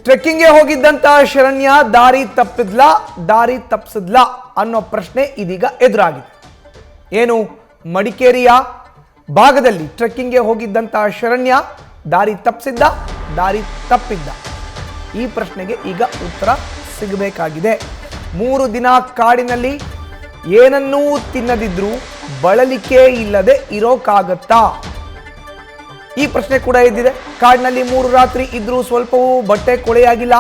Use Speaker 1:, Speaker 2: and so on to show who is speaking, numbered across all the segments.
Speaker 1: ಟ್ರೆಕ್ಕಿಂಗ್ಗೆ ಹೋಗಿದ್ದಂತ ಶರಣ್ಯ ದಾರಿ ತಪ್ಪಿಸಿದ್ಲಾ ಅನ್ನೋ ಪ್ರಶ್ನೆ ಇದೀಗ ಎದುರಾಗಿದೆ. ಏನು ಮಡಿಕೇರಿಯ ಭಾಗದಲ್ಲಿ ಟ್ರೆಕ್ಕಿಂಗ್ಗೆ ಹೋಗಿದ್ದಂತ ಶರಣ್ಯ ದಾರಿ ತಪ್ಪಿದ್ದ ಈ ಪ್ರಶ್ನೆಗೆ ಈಗ ಉತ್ತರ ಸಿಗಬೇಕಾಗಿದೆ. 3 ದಿನ ಕಾಡಿನಲ್ಲಿ ಏನನ್ನೂ ತಿನ್ನದಿದ್ರು ಬಳಲಿಕೆ ಇಲ್ಲದೆ ಇರೋಕ್ಕಾಗತ್ತಾ? ಈ ಪ್ರಶ್ನೆ ಕೂಡ ಇದ್ದಿದೆ. ಕಾಡಿನಲ್ಲಿ 3 ರಾತ್ರಿ ಇದ್ರೂ ಸ್ವಲ್ಪವೂ ಬಟ್ಟೆ ಕೊಳೆಯಾಗಿಲ್ಲ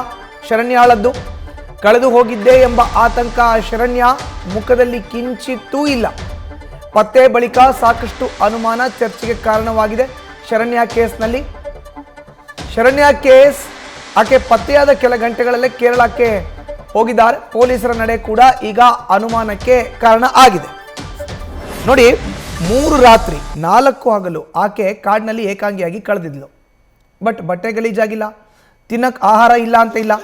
Speaker 1: ಶರಣ್ಯಾಳದ್ದು. ಕಳೆದು ಹೋಗಿದ್ದೆ ಎಂಬ ಆತಂಕ ಶರಣ್ಯ ಮುಖದಲ್ಲಿ ಕಿಂಚಿತ್ತೂ ಇಲ್ಲ. ಪತ್ತೆ ಬಳಿಕ ಸಾಕಷ್ಟು ಅನುಮಾನ ಚರ್ಚೆಗೆ ಕಾರಣವಾಗಿದೆ. ಶರಣ್ಯ ಕೇಸ್ ಆಕೆ ಪತ್ತೆಯಾದ ಕೆಲ ಗಂಟೆಗಳಲ್ಲೇ ಕೇರಳಕ್ಕೆ ಹೋಗಿದ್ದಾರೆ. ಪೊಲೀಸರ ನಡೆ ಕೂಡ ಈಗ ಅನುಮಾನಕ್ಕೆ ಕಾರಣ ಆಗಿದೆ. ನೋಡಿ, 3 ರಾತ್ರಿ 4 ಹಗಲು ಆಕೆ ಕಾಡಿನಲ್ಲಿ ಏಕಾಂಗಿಯಾಗಿ ಕಳೆದಿದ್ಲು. ಬಟ್ ಬಟ್ಟೆ ಗಲೀಜಾಗಿಲ್ಲ, ತಿನ್ನಕ್ಕೆ ಆಹಾರ ಇಲ್ಲ ಅಂತ ಇಲ್ಲ,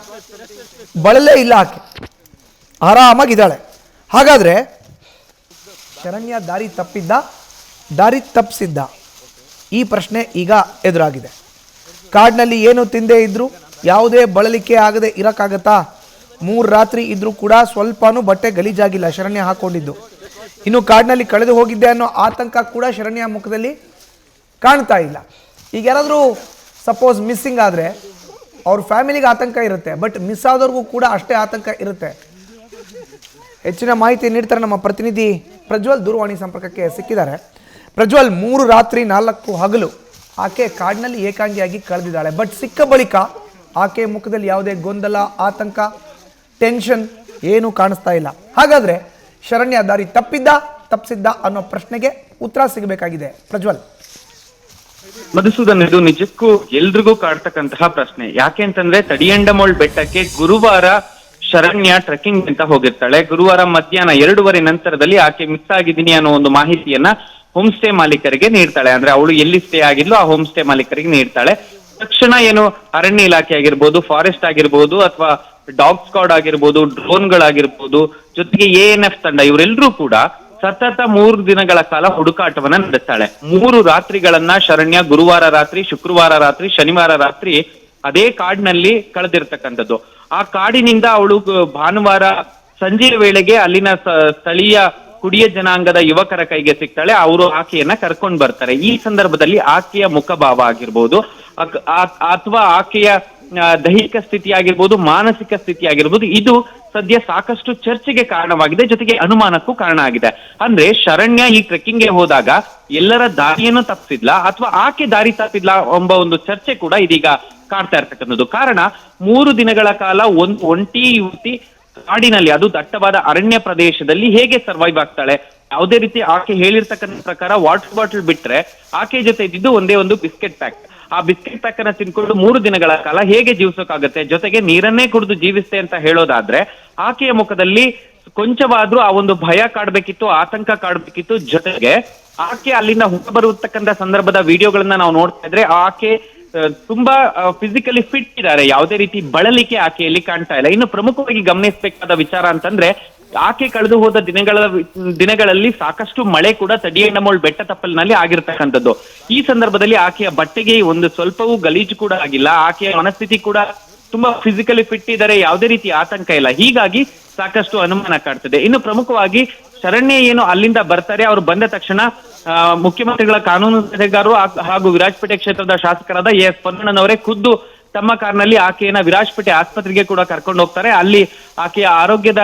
Speaker 1: ಬಳಲೇ ಇಲ್ಲ, ಆಕೆ ಆರಾಮಾಗಿದ್ದಾಳೆ. ಹಾಗಾದ್ರೆ ಶರಣ್ಯ ದಾರಿ ತಪ್ಪಿಸಿದ್ದ ಈ ಪ್ರಶ್ನೆ ಈಗ ಎದುರಾಗಿದೆ. ಕಾಡಿನಲ್ಲಿ ಏನು ತಿಂದೇ ಇದ್ರು ಯಾವುದೇ ಬಳಲಿಕೆ ಆಗದೆ ಇರಕ್ಕಾಗತ್ತಾ? 3 ರಾತ್ರಿ ಇದ್ರೂ ಕೂಡ ಸ್ವಲ್ಪನೂ ಬಟ್ಟೆ ಗಲೀಜಾಗಿಲ್ಲ ಶರಣ್ಯ ಹಾಕೊಂಡಿದ್ದು. ಇನ್ನು ಕಾಡಿನಲ್ಲಿ ಕಳೆದು ಹೋಗಿದ್ದೆ ಅನ್ನೋ ಆತಂಕ ಕೂಡ ಶರಣ್ಯ ಮುಖದಲ್ಲಿ ಕಾಣ್ತಾ ಇಲ್ಲ. ಈಗ ಯಾರಾದರೂ ಸಪೋಸ್ ಮಿಸ್ಸಿಂಗ್ ಆದರೆ ಅವ್ರ ಫ್ಯಾಮಿಲಿಗೆ ಆತಂಕ ಇರುತ್ತೆ, ಬಟ್ ಮಿಸ್ ಆದವ್ರಿಗೂ ಕೂಡ ಅಷ್ಟೇ ಆತಂಕ ಇರುತ್ತೆ. ಹೆಚ್ಚಿನ ಮಾಹಿತಿ ನೀಡ್ತಾರೆ ನಮ್ಮ ಪ್ರತಿನಿಧಿ ಪ್ರಜ್ವಲ್. ದೂರವಾಣಿ ಸಂಪರ್ಕಕ್ಕೆ ಸಿಕ್ಕಿದ್ದಾರೆ. ಪ್ರಜ್ವಲ್, 3 ರಾತ್ರಿ 4 ಹಗಲು ಆಕೆ ಕಾಡಿನಲ್ಲಿ ಏಕಾಂಗಿಯಾಗಿ ಕಳೆದಿದ್ದಾಳೆ. ಬಟ್ ಸಿಕ್ಕ ಬಳಿಕ ಆಕೆ ಮುಖದಲ್ಲಿ ಯಾವುದೇ ಗೊಂದಲ, ಆತಂಕ, ಟೆನ್ಷನ್ ಏನೂ ಕಾಣಿಸ್ತಾ ಇಲ್ಲ. ಹಾಗಾದ್ರೆ ಶರಣ್ಯ ದಾರಿ ತಪ್ಪಿಸಿದ್ದ ಅನ್ನೋ ಪ್ರಶ್ನೆಗೆ ಉತ್ತರ ಸಿಗಬೇಕಾಗಿದೆ. ಪ್ರಜ್ವಲ್.
Speaker 2: ಮಧುಸೂದನ್, ಇದು ನಿಜಕ್ಕೂ ಎಲ್ರಿಗೂ ಕಾಡ್ತಕ್ಕಂತಹ ಪ್ರಶ್ನೆ. ಯಾಕೆ ಅಂತಂದ್ರೆ ತಡಿಯಂಡಮೋಳ್ ಬೆಟ್ಟಕ್ಕೆ ಗುರುವಾರ ಶರಣ್ಯ ಟ್ರೆಕ್ಕಿಂಗ್ ಅಂತ ಹೋಗಿರ್ತಾಳೆ. ಗುರುವಾರ ಮಧ್ಯಾಹ್ನ 2:30 ನಂತರದಲ್ಲಿ ಆಕೆ ಮಿಸ್ ಆಗಿದ್ದೀನಿ ಅನ್ನೋ ಒಂದು ಮಾಹಿತಿಯನ್ನ ಹೋಮ್ ಸ್ಟೇ ಮಾಲೀಕರಿಗೆ ನೀಡ್ತಾಳೆ. ಅಂದ್ರೆ ಅವಳು ಎಲ್ಲಿ ಸ್ಟೇ ಆಗಿದ್ಲು ಆ ಹೋಮ್ ಸ್ಟೇ ಮಾಲೀಕರಿಗೆ ನೀಡ್ತಾಳೆ. ತಕ್ಷಣ ಏನು ಅರಣ್ಯ ಇಲಾಖೆ ಆಗಿರ್ಬೋದು, ಫಾರೆಸ್ಟ್ ಆಗಿರ್ಬೋದು, ಅಥವಾ ಡಾಗ್ ಸ್ಕ್ವಾಡ್ ಆಗಿರ್ಬೋದು, ಡ್ರೋನ್ಗಳಾಗಿರ್ಬೋದು, ಜೊತೆಗೆ ANF ತಂಡ, ಇವರೆಲ್ಲರೂ ಕೂಡ ಸತತ 3 ದಿನಗಳ ಕಾಲ ಹುಡುಕಾಟವನ್ನ ನಡೆಸ್ತಾಳೆ. 3 ರಾತ್ರಿಗಳನ್ನ ಶರಣ್ಯ ಗುರುವಾರ ರಾತ್ರಿ, ಶುಕ್ರವಾರ ರಾತ್ರಿ, ಶನಿವಾರ ರಾತ್ರಿ ಅದೇ ಕಾಡಿನಲ್ಲಿ ಕಳೆದಿರ್ತಕ್ಕಂಥದ್ದು. ಆ ಕಾಡಿನಿಂದ ಅವಳು ಭಾನುವಾರ ಸಂಜೆಯ ವೇಳೆಗೆ ಅಲ್ಲಿನ ಸ್ಥಳೀಯ ಕುಡಿಯ ಜನಾಂಗದ ಯುವಕರ ಕೈಗೆ ಸಿಗ್ತಾಳೆ. ಅವರು ಆಕೆಯನ್ನ ಕರ್ಕೊಂಡು ಬರ್ತಾರೆ. ಈ ಸಂದರ್ಭದಲ್ಲಿ ಆಕೆಯ ಮುಖಭಾವ ಆಗಿರ್ಬೋದು, ಅಥವಾ ಆಕೆಯ ದೈಹಿಕ ಸ್ಥಿತಿ ಆಗಿರ್ಬೋದು, ಮಾನಸಿಕ ಸ್ಥಿತಿ ಆಗಿರ್ಬೋದು, ಇದು ಸದ್ಯ ಸಾಕಷ್ಟು ಚರ್ಚೆಗೆ ಕಾರಣವಾಗಿದೆ, ಜೊತೆಗೆ ಅನುಮಾನಕ್ಕೂ ಕಾರಣ ಆಗಿದೆ. ಅಂದ್ರೆ ಶರಣ್ಯ ಈ ಟ್ರೆಕ್ಕಿಂಗ್ಗೆ ಹೋದಾಗ ಎಲ್ಲರ ದಾರಿಯನ್ನು ತಪ್ಪಿಸಿದ್ಲ ಅಥವಾ ಆಕೆ ದಾರಿ ತಪ್ಪಿದ್ಲ ಎಂಬ ಒಂದು ಚರ್ಚೆ ಕೂಡ ಇದೀಗ ಕಾಡ್ತಾ ಇರ್ತಕ್ಕಂಥದ್ದು. ಕಾರಣ 3 ದಿನಗಳ ಕಾಲ ಒಂದು ಒಂಟಿ ಯುವತಿ ಕಾಡಿನಲ್ಲಿ, ಅದು ದಟ್ಟವಾದ ಅರಣ್ಯ ಪ್ರದೇಶದಲ್ಲಿ ಹೇಗೆ ಸರ್ವೈವ್ ಆಗ್ತಾಳೆ? ಯಾವುದೇ ರೀತಿ ಆಕೆ ಹೇಳಿರ್ತಕ್ಕಂಥ ಪ್ರಕಾರ ವಾಟರ್ ಬಾಟಲ್ ಬಿಟ್ರೆ ಆಕೆ ಜೊತೆ ಇದ್ದಿದ್ದು ಒಂದೇ ಒಂದು ಬಿಸ್ಕೆಟ್ ಪ್ಯಾಕ್. ಆ ಬಿಸ್ಕೆಟ್ ಪ್ಯಾಕ್ ಅನ್ನ ತಿನ್ಕೊಂಡು 3 ದಿನಗಳ ಕಾಲ ಹೇಗೆ ಜೀವಿಸೋಕ್ಕಾಗತ್ತೆ? ಜೊತೆಗೆ ನೀರನ್ನೇ ಕುಡಿದು ಜೀವಿಸ್ತೆ ಅಂತ ಹೇಳೋದಾದ್ರೆ ಆಕೆಯ ಮುಖದಲ್ಲಿ ಕೊಂಚವಾದ್ರೂ ಆ ಒಂದು ಭಯ ಕಾಡ್ಬೇಕಿತ್ತು, ಆತಂಕ ಕಾಡ್ಬೇಕಿತ್ತು. ಜೊತೆಗೆ ಆಕೆ ಅಲ್ಲಿಂದ ಹೊರಬರುತ್ತಕ್ಕಂಥ ಸಂದರ್ಭದ ವಿಡಿಯೋಗಳನ್ನ ನಾವು ನೋಡ್ತಾ ಇದ್ರೆ ಆಕೆ ತುಂಬಾ ಫಿಸಿಕಲಿ ಫಿಟ್ ಇದ್ದಾರೆ. ಯಾವುದೇ ರೀತಿ ಬಳಲಿಕೆ ಆಕೆಯಲ್ಲಿ ಕಾಣ್ತಾ ಇಲ್ಲ. ಇನ್ನು ಪ್ರಮುಖವಾಗಿ ಗಮನಿಸಬೇಕಾದ ವಿಚಾರ ಅಂತಂದ್ರೆ ಆಕೆ ಕಳೆದು ಹೋದ ದಿನಗಳಲ್ಲಿ ಸಾಕಷ್ಟು ಮಳೆ ಕೂಡ ತಡಿಯಂಡಮೋಳ್ ಬೆಟ್ಟ ತಪ್ಪಲಿನಲ್ಲಿ ಆಗಿರ್ತಕ್ಕಂಥದ್ದು. ಈ ಸಂದರ್ಭದಲ್ಲಿ ಆಕೆಯ ಬಟ್ಟೆಗೆ ಒಂದು ಸ್ವಲ್ಪವೂ ಗಲೀಜು ಕೂಡ ಆಗಿಲ್ಲ. ಆಕೆಯ ಮನಸ್ಥಿತಿ ಕೂಡ ತುಂಬಾ ಫಿಸಿಕಲಿ ಫಿಟ್ ಇದ್ದಾರೆ, ಯಾವುದೇ ರೀತಿ ಆತಂಕ ಇಲ್ಲ. ಹೀಗಾಗಿ ಸಾಕಷ್ಟು ಅನುಮಾನ ಕಾಡ್ತದೆ. ಇನ್ನು ಪ್ರಮುಖವಾಗಿ ಶರಣ್ಯ ಏನು ಅಲ್ಲಿಂದ ಬರ್ತಾರೆ, ಅವರು ಬಂದ ತಕ್ಷಣ ಮುಖ್ಯಮಂತ್ರಿಗಳ ಕಾನೂನು ಸಲಹೆಗಾರರು ಹಾಗೂ ವಿರಾಜಪೇಟೆ ಕ್ಷೇತ್ರದ ಶಾಸಕರಾದ AS ಪೊನ್ನಣ್ಣನವರೇ ಖುದ್ದು ತಮ್ಮ ಕಾರ್ನಲ್ಲಿ ಆಕೆಯನ್ನ ವಿರಾಜಪೇಟೆ ಆಸ್ಪತ್ರೆಗೆ ಕೂಡ ಕರ್ಕೊಂಡು ಹೋಗ್ತಾರೆ. ಅಲ್ಲಿ ಆಕೆಯ ಆರೋಗ್ಯದ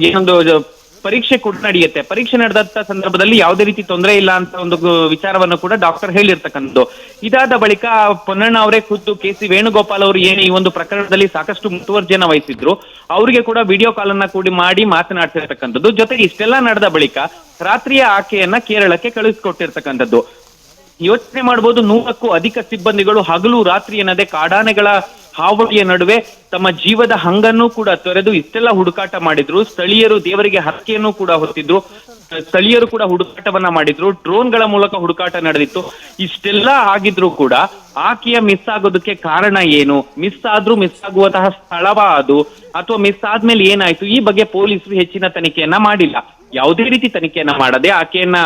Speaker 2: ಏನೊಂದು ಪರೀಕ್ಷೆ ಕೂಡ ನಡೆಯುತ್ತೆ. ಪರೀಕ್ಷೆ ನಡೆದಂತ ಸಂದರ್ಭದಲ್ಲಿ ಯಾವುದೇ ರೀತಿ ತೊಂದರೆ ಇಲ್ಲ ಅಂತ ಒಂದು ವಿಚಾರವನ್ನು ಕೂಡ ಡಾಕ್ಟರ್ ಹೇಳಿರ್ತಕ್ಕಂಥದ್ದು. ಇದಾದ ಬಳಿಕ ಪೊನ್ನಣ್ಣ ಅವರೇ ಖುದ್ದು KC ವೇಣುಗೋಪಾಲ್ ಅವರು ಏನು ಈ ಒಂದು ಪ್ರಕರಣದಲ್ಲಿ ಸಾಕಷ್ಟು ಮುತುವರ್ಜಿಯನ್ನ ವಹಿಸಿದ್ರು, ಅವರಿಗೆ ಕೂಡ ವಿಡಿಯೋ ಕಾಲ್ ಅನ್ನ ಕೂಡಿ ಮಾಡಿ ಮಾತನಾಡ್ತಿರ್ತಕ್ಕಂಥದ್ದು. ಜೊತೆಗೆ ಇಷ್ಟೆಲ್ಲ ನಡೆದ ಬಳಿಕ ರಾತ್ರಿಯ ಆಕೆಯನ್ನ ಕೇರಳಕ್ಕೆ ಕಳುಹಿಸಿಕೊಟ್ಟಿರ್ತಕ್ಕಂಥದ್ದು. ಯೋಚನೆ ಮಾಡಬಹುದು, 100ಕ್ಕೂ ಅಧಿಕ ಸಿಬ್ಬಂದಿಗಳು ಹಗಲು ರಾತ್ರಿ ಎನ್ನದೆ ಕಾಡಾನೆಗಳ ಹಾವಳಿಯ ನಡುವೆ ತಮ್ಮ ಜೀವದ ಹಂಗನ್ನು ಕೂಡ ತೊರೆದು ಇಷ್ಟೆಲ್ಲ ಹುಡುಕಾಟ ಮಾಡಿದ್ರು. ಸ್ಥಳೀಯರು ದೇವರಿಗೆ ಹರಕೆಯನ್ನು ಕೂಡ ಹೊತ್ತಿದ್ರು. ಸ್ಥಳೀಯರು ಕೂಡ ಹುಡುಕಾಟವನ್ನ ಮಾಡಿದ್ರು. ಡ್ರೋನ್ಗಳ ಮೂಲಕ ಹುಡುಕಾಟ ನಡೆದಿತ್ತು. ಇಷ್ಟೆಲ್ಲ ಆಗಿದ್ರು ಕೂಡ ಆಕೆಯ ಮಿಸ್ ಆಗೋದಕ್ಕೆ ಕಾರಣ ಏನು? ಮಿಸ್ ಆಗುವಂತಹ ಸ್ಥಳವ ಅದು, ಅಥವಾ ಮಿಸ್ ಆದ್ಮೇಲೆ ಏನಾಯ್ತು? ಈ ಬಗ್ಗೆ ಪೊಲೀಸರು ಹೆಚ್ಚಿನ ತನಿಖೆಯನ್ನ ಮಾಡಿಲ್ಲ. ಯಾವುದೇ ರೀತಿ ತನಿಖೆಯನ್ನ ಮಾಡದೆ ಆಕೆಯನ್ನ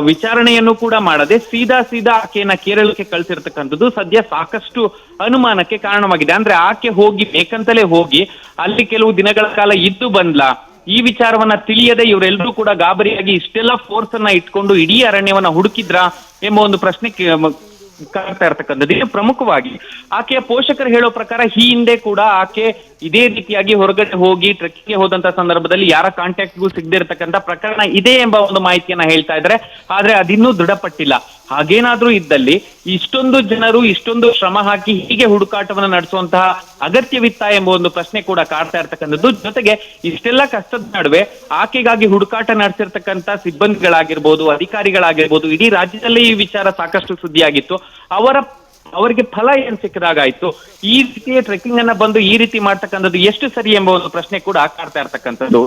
Speaker 2: ವಿಚಾರಣೆಯನ್ನು ಕೂಡ ಮಾಡದೆ ಸೀದಾ ಆಕೆಯನ್ನ ಕೇರಳಕ್ಕೆ ಕಳಿಸಿರ್ತಕ್ಕಂಥದ್ದು ಸದ್ಯ ಸಾಕಷ್ಟು ಅನುಮಾನಕ್ಕೆ ಕಾರಣವಾಗಿದೆ. ಅಂದ್ರೆ ಆಕೆ ಹೋಗಿ ಬೇಕಂತಲೇ ಹೋಗಿ ಅಲ್ಲಿ ಕೆಲವು ದಿನಗಳ ಕಾಲ ಇದ್ದು ಬಂದ್ಲಾ, ಈ ವಿಚಾರವನ್ನ ತಿಳಿಯದೆ ಇವರೆಲ್ಲರೂ ಕೂಡ ಗಾಬರಿಯಾಗಿ ಇಷ್ಟೆಲ್ಲ ಫೋರ್ಸ್ ಅನ್ನ ಇಟ್ಕೊಂಡು ಇಡೀ ಅರಣ್ಯವನ್ನ ಹುಡುಕಿದ್ರಾ ಎಂಬ ಒಂದು ಪ್ರಶ್ನೆ ಕಾಡ್ತಾ ಇರ್ತಕ್ಕಂಥದ್ದು. ಇನ್ನು ಪ್ರಮುಖವಾಗಿ ಆಕೆಯ ಪೋಷಕರು ಹೇಳೋ ಪ್ರಕಾರ ಈ ಹಿಂದೆ ಕೂಡ ಆಕೆ ಇದೇ ರೀತಿಯಾಗಿ ಹೊರಗಡೆ ಹೋಗಿ ಟ್ರೆಕ್ಕಿಂಗ್ಗೆ ಹೋದಂತ ಸಂದರ್ಭದಲ್ಲಿ ಯಾರ ಕಾಂಟ್ಯಾಕ್ಟ್ಗೂ ಸಿಗದೆ ಇರತಕ್ಕಂತ ಪ್ರಕರಣ ಇದೆ ಎಂಬ ಒಂದು ಮಾಹಿತಿಯನ್ನ ಹೇಳ್ತಾ ಇದ್ದಾರೆ. ಆದ್ರೆ ಅದಿನ್ನೂ ದೃಢಪಟ್ಟಿಲ್ಲ. ಹಾಗೇನಾದ್ರೂ ಇದ್ದಲ್ಲಿ ಇಷ್ಟೊಂದು ಜನರು ಇಷ್ಟೊಂದು ಶ್ರಮ ಹಾಕಿ ಹೀಗೆ ಹುಡುಕಾಟವನ್ನ ನಡೆಸುವಂತಹ ಅಗತ್ಯವಿತ್ತ ಎಂಬ ಒಂದು ಪ್ರಶ್ನೆ ಕೂಡ ಕಾಡ್ತಾ ಇರ್ತಕ್ಕಂಥದ್ದು. ಜೊತೆಗೆ ಇಷ್ಟೆಲ್ಲ ಕಷ್ಟದ ನಡುವೆ ಆಕೆಗಾಗಿ ಹುಡುಕಾಟ ನಡೆಸಿರ್ತಕ್ಕಂಥ ಸಿಬ್ಬಂದಿಗಳಾಗಿರ್ಬೋದು, ಅಧಿಕಾರಿಗಳಾಗಿರ್ಬೋದು, ಇಡೀ ರಾಜ್ಯದಲ್ಲಿ ಈ ವಿಚಾರ ಸಾಕಷ್ಟು ಸುದ್ದಿಯಾಗಿತ್ತು. ಅವರಿಗೆ ಫಲ ಏನ್ ಸಿಕ್ಕದಾಗಾಯ್ತು? ಈ ರೀತಿಯ ಟ್ರೆಕ್ಕಿಂಗ್ ಅನ್ನ ಬಂದು ಈ ರೀತಿ ಮಾಡ್ತಕ್ಕಂಥದ್ದು ಎಷ್ಟು ಸರಿ ಎಂಬ ಒಂದು ಪ್ರಶ್ನೆ ಕೂಡ ಕಾಡ್ತಾ ಇರ್ತಕ್ಕಂಥದ್ದು.